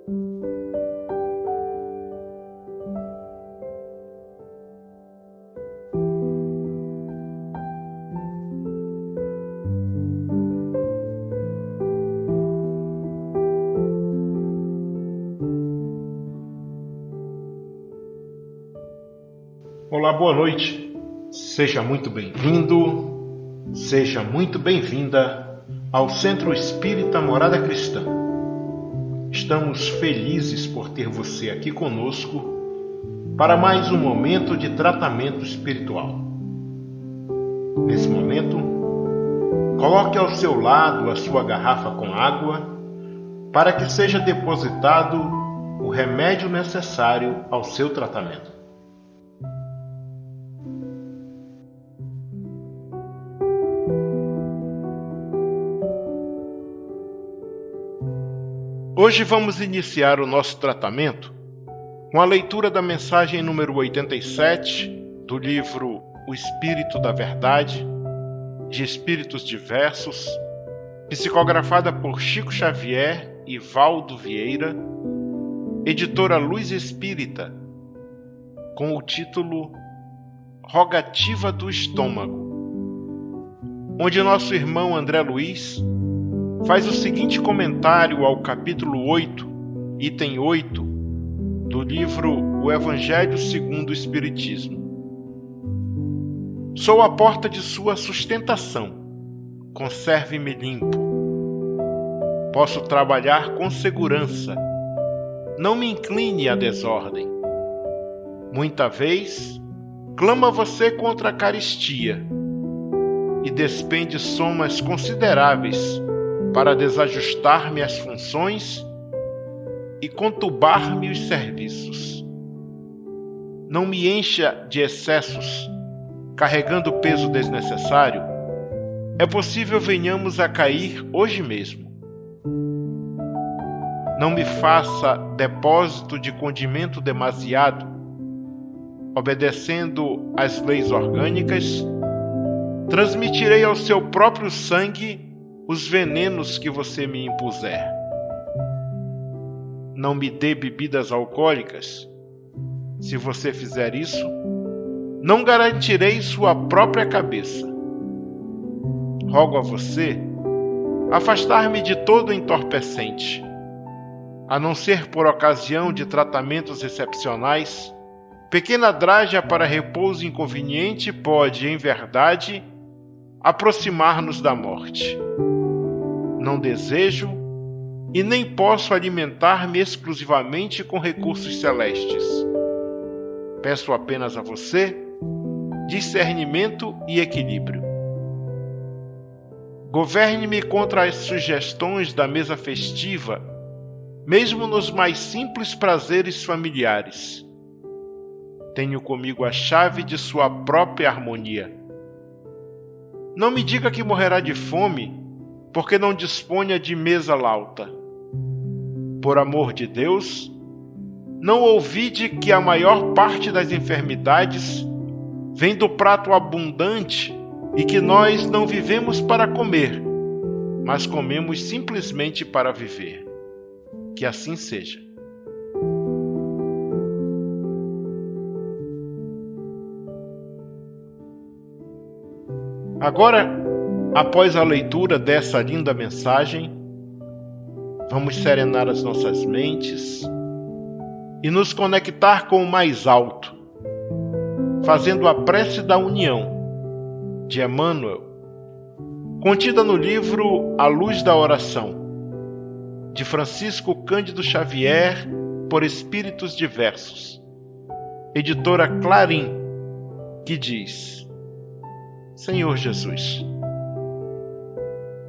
Olá, boa noite. Seja muito bem-vindo, seja muito bem-vinda ao Centro Espírita Morada Cristã. Estamos felizes por ter você aqui conosco para mais um momento de tratamento espiritual. Nesse momento, coloque ao seu lado a sua garrafa com água para que seja depositado o remédio necessário ao seu tratamento. Hoje vamos iniciar o nosso tratamento com a leitura da mensagem número 87 do livro O Espírito da Verdade, de Espíritos Diversos, psicografada por Chico Xavier e Valdo Vieira, editora Luz Espírita, com o título Rogativa do Estômago, onde nosso irmão André Luiz faz o seguinte comentário ao capítulo 8, item 8, do livro O Evangelho segundo o Espiritismo. Sou a porta de sua sustentação, conserve-me limpo. Posso trabalhar com segurança, não me incline à desordem. Muita vez, clama você contra a carestia e despende somas consideráveis para desajustar-me as funções e contubar-me os serviços. Não me encha de excessos, carregando peso desnecessário. É possível venhamos a cair hoje mesmo. Não me faça depósito de condimento demasiado, obedecendo às leis orgânicas, transmitirei ao seu próprio sangue os venenos que você me impuser. Não me dê bebidas alcoólicas. Se você fizer isso, não garantirei sua própria cabeça. Rogo a você afastar-me de todo entorpecente, a não ser por ocasião de tratamentos excepcionais. Pequena drágia para repouso inconveniente pode, em verdade, aproximar-nos da morte. Não desejo e nem posso alimentar-me exclusivamente com recursos celestes. Peço apenas a você discernimento e equilíbrio. Governe-me contra as sugestões da mesa festiva, mesmo nos mais simples prazeres familiares. Tenho comigo a chave de sua própria harmonia. Não me diga que morrerá de fome, porque não disponha de mesa lauta. Por amor de Deus, não ouvide que a maior parte das enfermidades vem do prato abundante e que nós não vivemos para comer, mas comemos simplesmente para viver. Que assim seja. Agora, após a leitura dessa linda mensagem, vamos serenar as nossas mentes e nos conectar com o mais alto, fazendo a prece da união de Emmanuel, contida no livro A Luz da Oração, de Francisco Cândido Xavier, por Espíritos Diversos, editora Clarim, que diz: Senhor Jesus,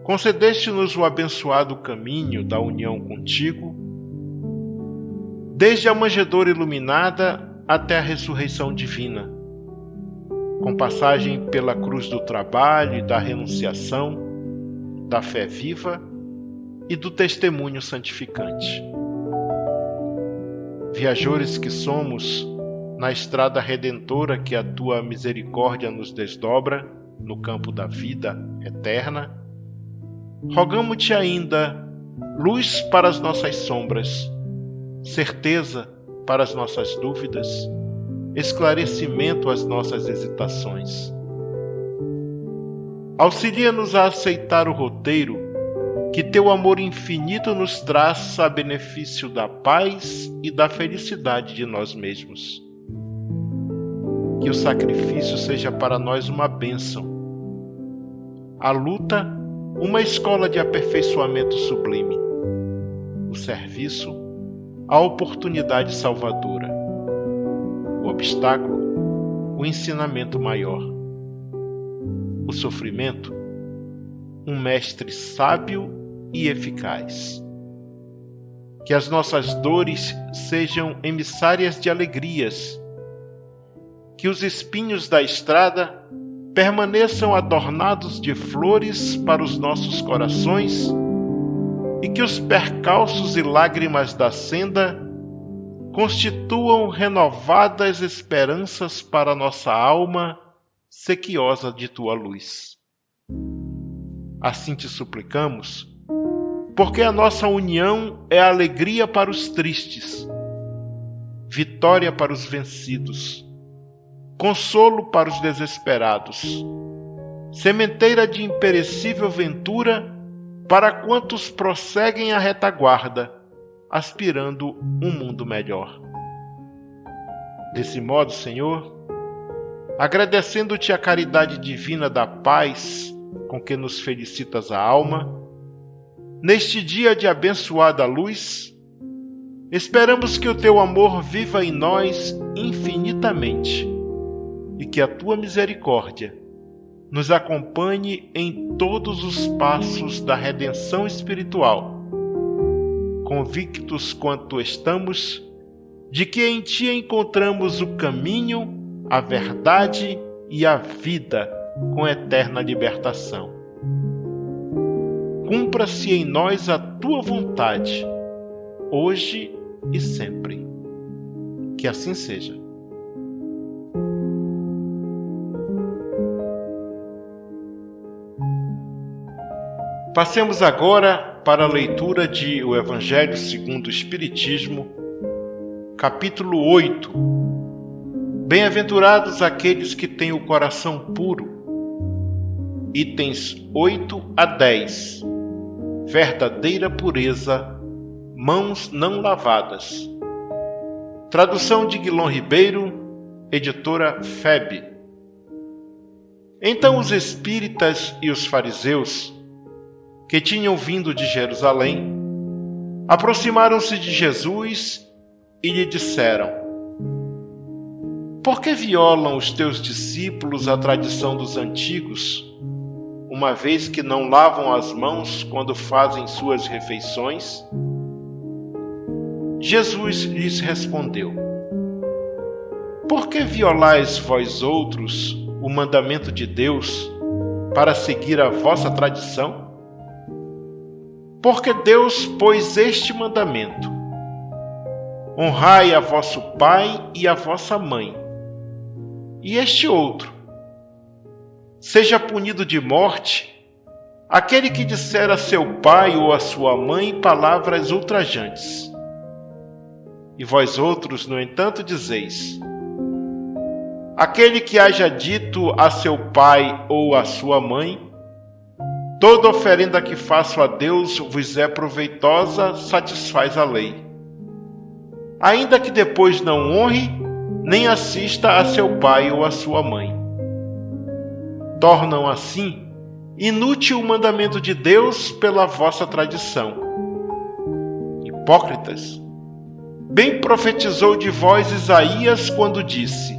concedeste-nos o abençoado caminho da união contigo, desde a manjedoura iluminada até a ressurreição divina, com passagem pela cruz do trabalho e da renunciação, da fé viva e do testemunho santificante. Viajores que somos na estrada redentora que a tua misericórdia nos desdobra no campo da vida eterna, rogamo-te ainda luz para as nossas sombras, certeza para as nossas dúvidas, esclarecimento às nossas hesitações. Auxilia-nos a aceitar o roteiro que teu amor infinito nos traça a benefício da paz e da felicidade de nós mesmos. Que o sacrifício seja para nós uma bênção, a luta uma escola de aperfeiçoamento sublime, o serviço a oportunidade salvadora, o obstáculo o ensinamento maior, o sofrimento um mestre sábio e eficaz. Que as nossas dores sejam emissárias de alegrias, que os espinhos da estrada permaneçam adornados de flores para os nossos corações e que os percalços e lágrimas da senda constituam renovadas esperanças para nossa alma sequiosa de tua luz. Assim te suplicamos, porque a nossa união é alegria para os tristes, vitória para os vencidos, consolo para os desesperados, sementeira de imperecível ventura para quantos prosseguem a retaguarda, aspirando um mundo melhor. Desse modo, Senhor, agradecendo-te a caridade divina da paz com que nos felicitas a alma, neste dia de abençoada luz, esperamos que o teu amor viva em nós infinitamente e que a tua misericórdia nos acompanhe em todos os passos da redenção espiritual, convictos quanto estamos de que em ti encontramos o caminho, a verdade e a vida com eterna libertação. Cumpra-se em nós a tua vontade, hoje e sempre. Que assim seja. Passemos agora para a leitura de O Evangelho segundo o Espiritismo, capítulo 8. Bem-aventurados aqueles que têm o coração puro. Itens 8 a 10. Verdadeira pureza, mãos não lavadas. Tradução de Guilom Ribeiro, editora FEB. Então os espíritas e os fariseus, que tinham vindo de Jerusalém, aproximaram-se de Jesus e lhe disseram: Por que violam os teus discípulos a tradição dos antigos, uma vez que não lavam as mãos quando fazem suas refeições? Jesus lhes respondeu: Por que violais vós outros o mandamento de Deus para seguir a vossa tradição? Porque Deus pôs este mandamento: honrai a vosso pai e a vossa mãe. E este outro: seja punido de morte aquele que disser a seu pai ou a sua mãe palavras ultrajantes. E vós outros, no entanto, dizeis: aquele que haja dito a seu pai ou a sua mãe, toda oferenda que faço a Deus vos é proveitosa, satisfaz a lei. Ainda que depois não honre, nem assista a seu pai ou a sua mãe. Tornam assim inútil o mandamento de Deus pela vossa tradição. Hipócritas, bem profetizou de vós Isaías quando disse: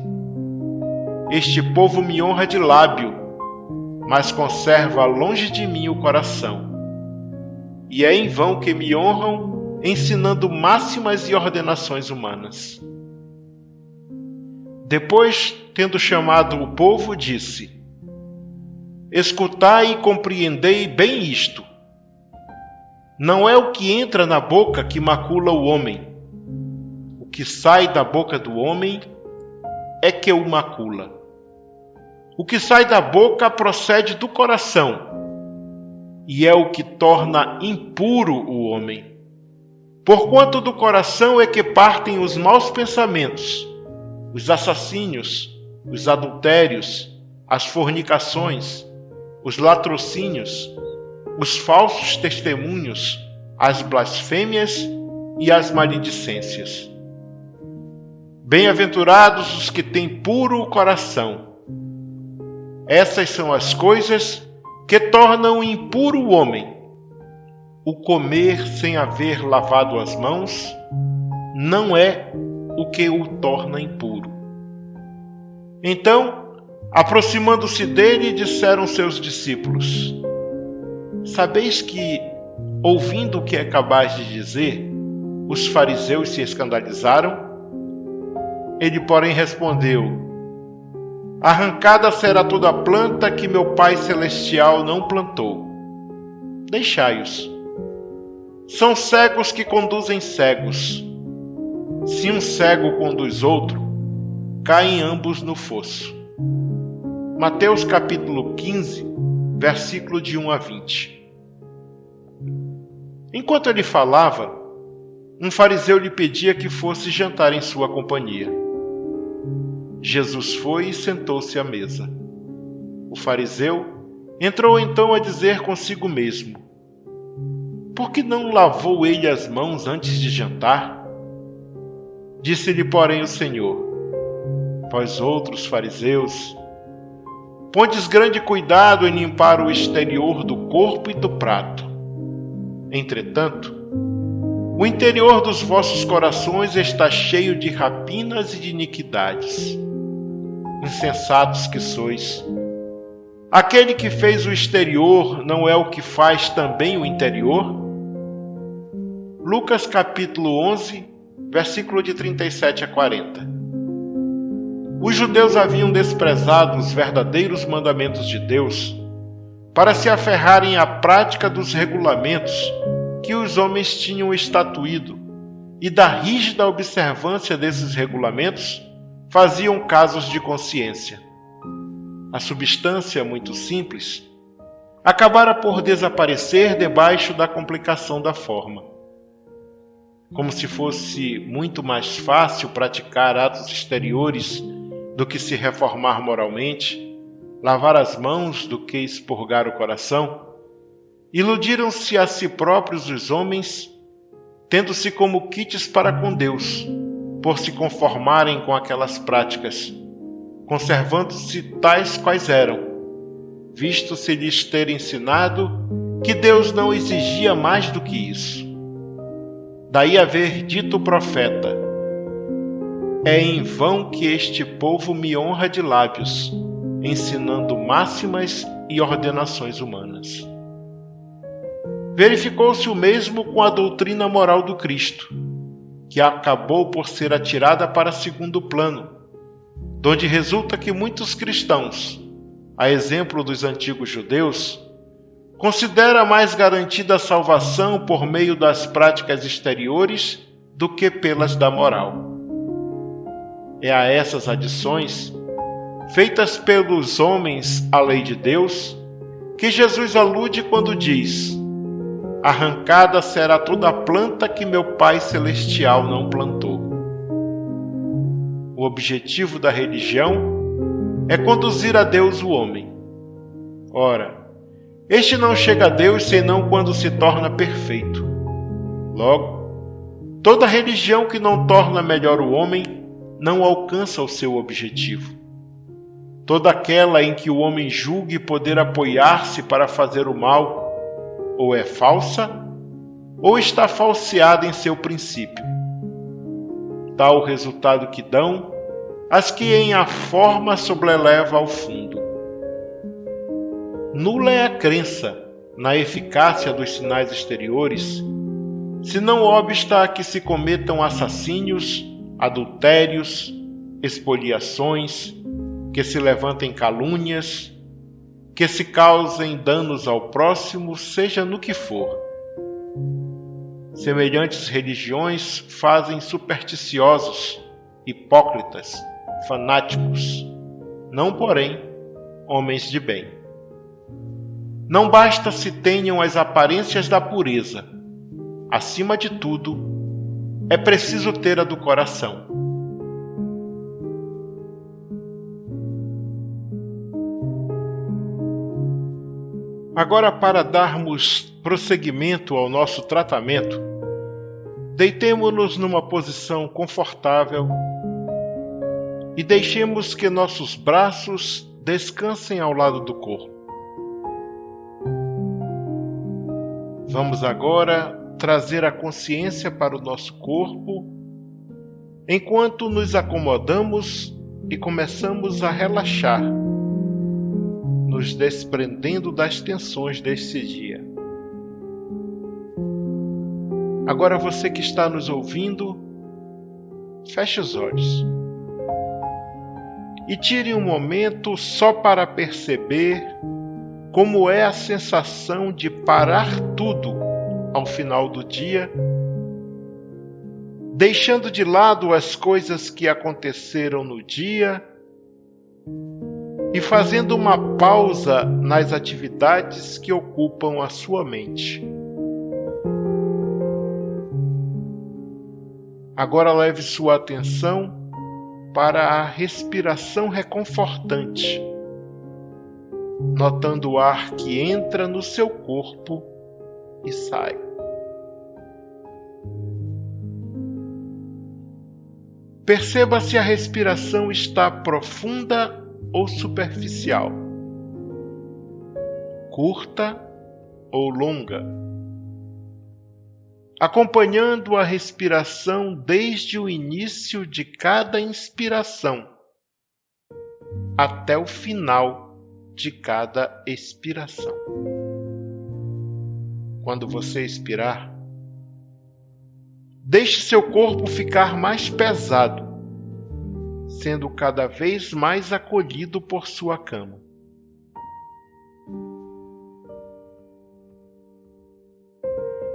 Este povo me honra de lábio, mas conserva longe de mim o coração. E é em vão que me honram, ensinando máximas e ordenações humanas. Depois, tendo chamado o povo, disse: Escutai e compreendei bem isto. Não é o que entra na boca que macula o homem. O que sai da boca do homem é que o macula. O que sai da boca procede do coração, e é o que torna impuro o homem. Porquanto do coração é que partem os maus pensamentos, os assassínios, os adultérios, as fornicações, os latrocínios, os falsos testemunhos, as blasfêmias e as maledicências. Bem-aventurados os que têm puro o coração. Essas são as coisas que tornam impuro o homem. O comer sem haver lavado as mãos não é o que o torna impuro. Então, aproximando-se dele, disseram seus discípulos: Sabeis que, ouvindo o que é capaz de dizer, os fariseus se escandalizaram? Ele, porém, respondeu: Arrancada será toda a planta que meu Pai Celestial não plantou. Deixai-os. São cegos que conduzem cegos. Se um cego conduz outro, caem ambos no fosso. Mateus capítulo 15, versículo de 1 a 20. Enquanto ele falava, um fariseu lhe pedia que fosse jantar em sua companhia. Jesus foi e sentou-se à mesa. O fariseu entrou então a dizer consigo mesmo: Por que não lavou ele as mãos antes de jantar? Disse-lhe, porém, o Senhor: Vós outros, fariseus, pondes grande cuidado em limpar o exterior do corpo e do prato. Entretanto, o interior dos vossos corações está cheio de rapinas e de iniquidades. Insensatos que sois! Aquele que fez o exterior não é o que faz também o interior? Lucas capítulo 11, versículo de 37 a 40. Os judeus haviam desprezado os verdadeiros mandamentos de Deus para se aferrarem à prática dos regulamentos que os homens tinham estatuído, e da rígida observância desses regulamentos faziam casos de consciência. A substância, muito simples, acabara por desaparecer debaixo da complicação da forma. Como se fosse muito mais fácil praticar atos exteriores do que se reformar moralmente, lavar as mãos do que expurgar o coração, iludiram-se a si próprios os homens, tendo-se como quites para com Deus, por se conformarem com aquelas práticas, conservando-se tais quais eram, visto se lhes ter ensinado que Deus não exigia mais do que isso. Daí haver dito o profeta: É em vão que este povo me honra de lábios, ensinando máximas e ordenações humanas. Verificou-se o mesmo com a doutrina moral do Cristo, que acabou por ser atirada para segundo plano, donde resulta que muitos cristãos, a exemplo dos antigos judeus, consideram mais garantida a salvação por meio das práticas exteriores do que pelas da moral. É a essas adições, feitas pelos homens à lei de Deus, que Jesus alude quando diz: Arrancada será toda a planta que meu Pai Celestial não plantou. O objetivo da religião é conduzir a Deus o homem. Ora, este não chega a Deus senão quando se torna perfeito. Logo, toda religião que não torna melhor o homem não alcança o seu objetivo. Toda aquela em que o homem julgue poder apoiar-se para fazer o mal, ou é falsa, ou está falseada em seu princípio. Tal o resultado que dão as que em a forma sobreleva ao fundo. Nula é a crença na eficácia dos sinais exteriores, se não obsta a que se cometam assassínios, adultérios, expoliações, que se levantem calúnias, que se causem danos ao próximo, seja no que for. Semelhantes religiões fazem supersticiosos, hipócritas, fanáticos, não, porém, homens de bem. Não basta se tenham as aparências da pureza, acima de tudo, é preciso ter a do coração. Agora, para darmos prosseguimento ao nosso tratamento, deitemo-nos numa posição confortável e deixemos que nossos braços descansem ao lado do corpo. Vamos agora trazer a consciência para o nosso corpo, enquanto nos acomodamos e começamos a relaxar, nos desprendendo das tensões deste dia. Agora você que está nos ouvindo, feche os olhos e tire um momento só para perceber como é a sensação de parar tudo ao final do dia, deixando de lado as coisas que aconteceram no dia e fazendo uma pausa nas atividades que ocupam a sua mente. Agora leve sua atenção para a respiração reconfortante, notando o ar que entra no seu corpo e sai. Perceba se a respiração está profunda ou superficial, curta ou longa, acompanhando a respiração desde o início de cada inspiração até o final de cada expiração. Quando você expirar, deixe seu corpo ficar mais pesado, sendo cada vez mais acolhido por sua cama.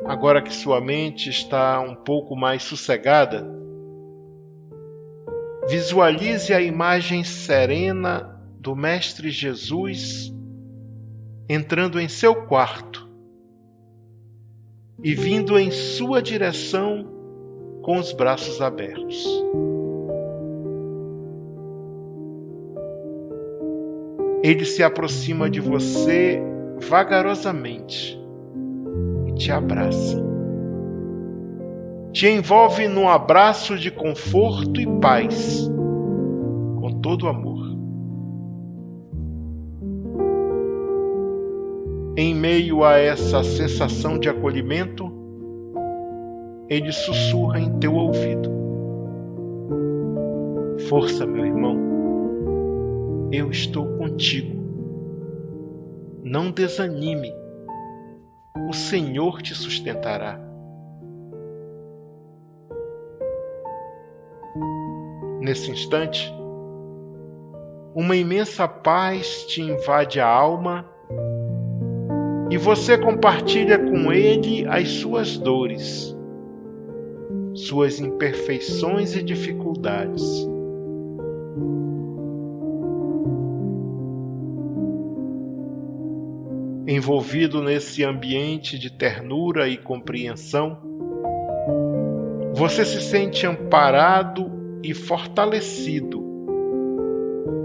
Agora que sua mente está um pouco mais sossegada, visualize a imagem serena do Mestre Jesus entrando em seu quarto e vindo em sua direção com os braços abertos. Ele se aproxima de você vagarosamente e te abraça. Te envolve num abraço de conforto e paz, com todo amor. Em meio a essa sensação de acolhimento, ele sussurra em teu ouvido: força, meu irmão, eu estou contigo. Não desanime, o Senhor te sustentará. Nesse instante, uma imensa paz te invade a alma e você compartilha com ele as suas dores, suas imperfeições e dificuldades. Envolvido nesse ambiente de ternura e compreensão, você se sente amparado e fortalecido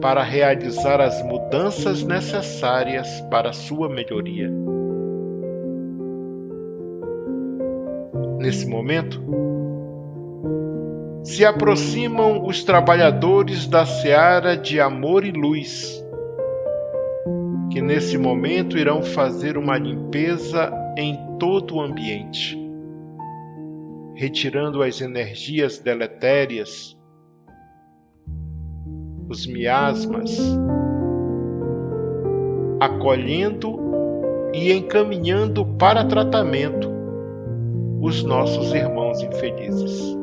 para realizar as mudanças necessárias para a sua melhoria. Nesse momento, se aproximam os trabalhadores da seara de amor e luz, que nesse momento irão fazer uma limpeza em todo o ambiente, retirando as energias deletérias, os miasmas, acolhendo e encaminhando para tratamento os nossos irmãos infelizes.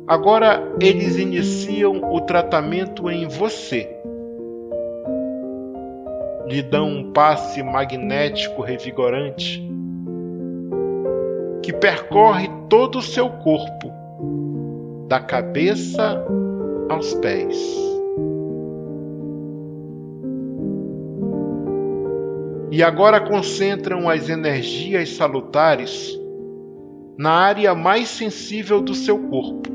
Agora eles iniciam o tratamento em você. Lhe dão um passe magnético revigorante que percorre todo o seu corpo, da cabeça aos pés. e agora concentram as energias salutares na área mais sensível do seu corpo,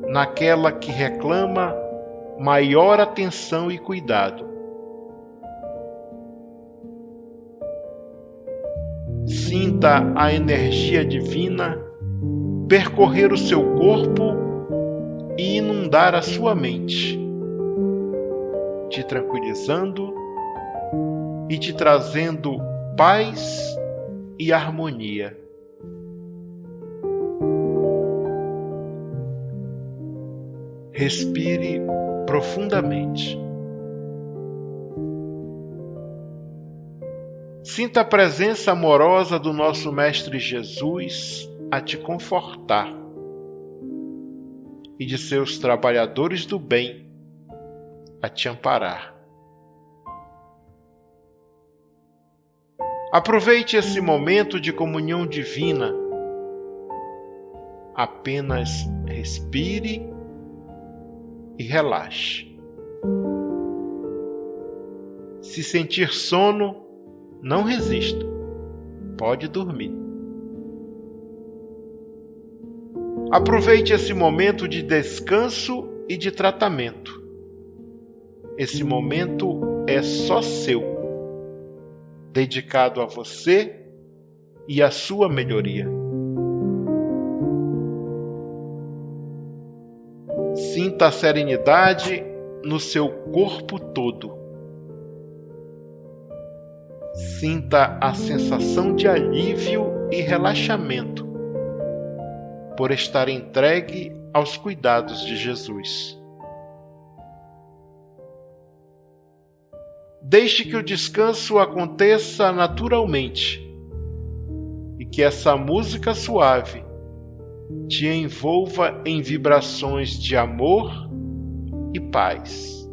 naquela que reclama maior atenção e cuidado. Sinta a energia divina percorrer o seu corpo e inundar a sua mente, te tranquilizando e te trazendo paz e harmonia. Respire profundamente. Sinta a presença amorosa do nosso Mestre Jesus a te confortar e de seus trabalhadores do bem a te amparar. Aproveite esse momento de comunhão divina. Apenas respire e relaxe. Se sentir sono, não resista. Pode dormir. Aproveite esse momento de descanso e de tratamento. Esse momento é só seu, dedicado a você e à sua melhoria. Sinta a serenidade no seu corpo todo. Sinta a sensação de alívio e relaxamento por estar entregue aos cuidados de Jesus. Deixe que o descanso aconteça naturalmente e que essa música suave te envolva em vibrações de amor e paz.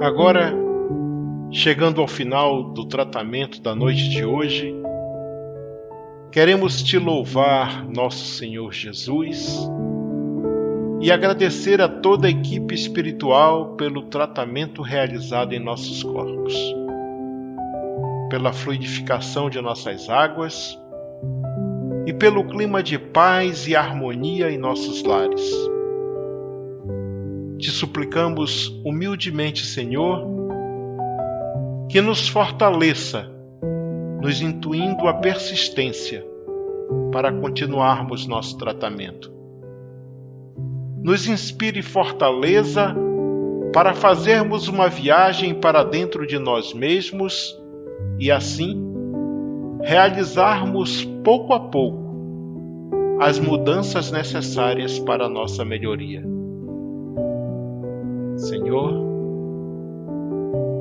Agora, chegando ao final do tratamento da noite de hoje, queremos te louvar, nosso Senhor Jesus, e agradecer a toda a equipe espiritual pelo tratamento realizado em nossos corpos, pela fluidificação de nossas águas e pelo clima de paz e harmonia em nossos lares. Te suplicamos humildemente, Senhor, que nos fortaleça, nos intuindo a persistência para continuarmos nosso tratamento. Nos inspire fortaleza para fazermos uma viagem para dentro de nós mesmos e, assim, realizarmos pouco a pouco as mudanças necessárias para a nossa melhoria. Senhor,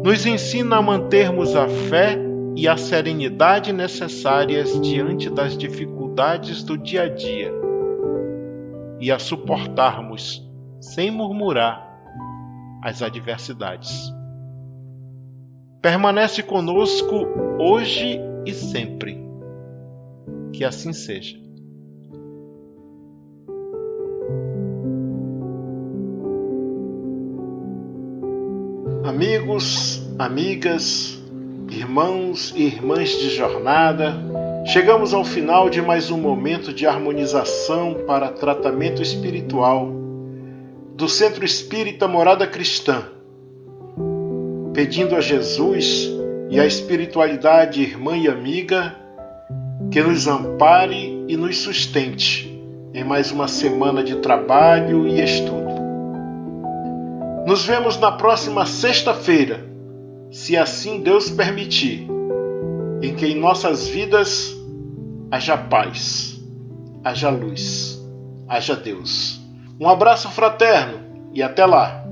nos ensina a mantermos a fé e a serenidade necessárias diante das dificuldades do dia a dia e a suportarmos, sem murmurar, as adversidades. Permanece conosco hoje e sempre. Que assim seja. Amigos, amigas, irmãos e irmãs de jornada, chegamos ao final de mais um momento de harmonização para tratamento espiritual do Centro Espírita Morada Cristã, pedindo a Jesus e à espiritualidade irmã e amiga que nos ampare e nos sustente em mais uma semana de trabalho e estudo. Nos vemos na próxima sexta-feira, se assim Deus permitir, em que em nossas vidas haja paz, haja luz, haja Deus. Um abraço fraterno e até lá!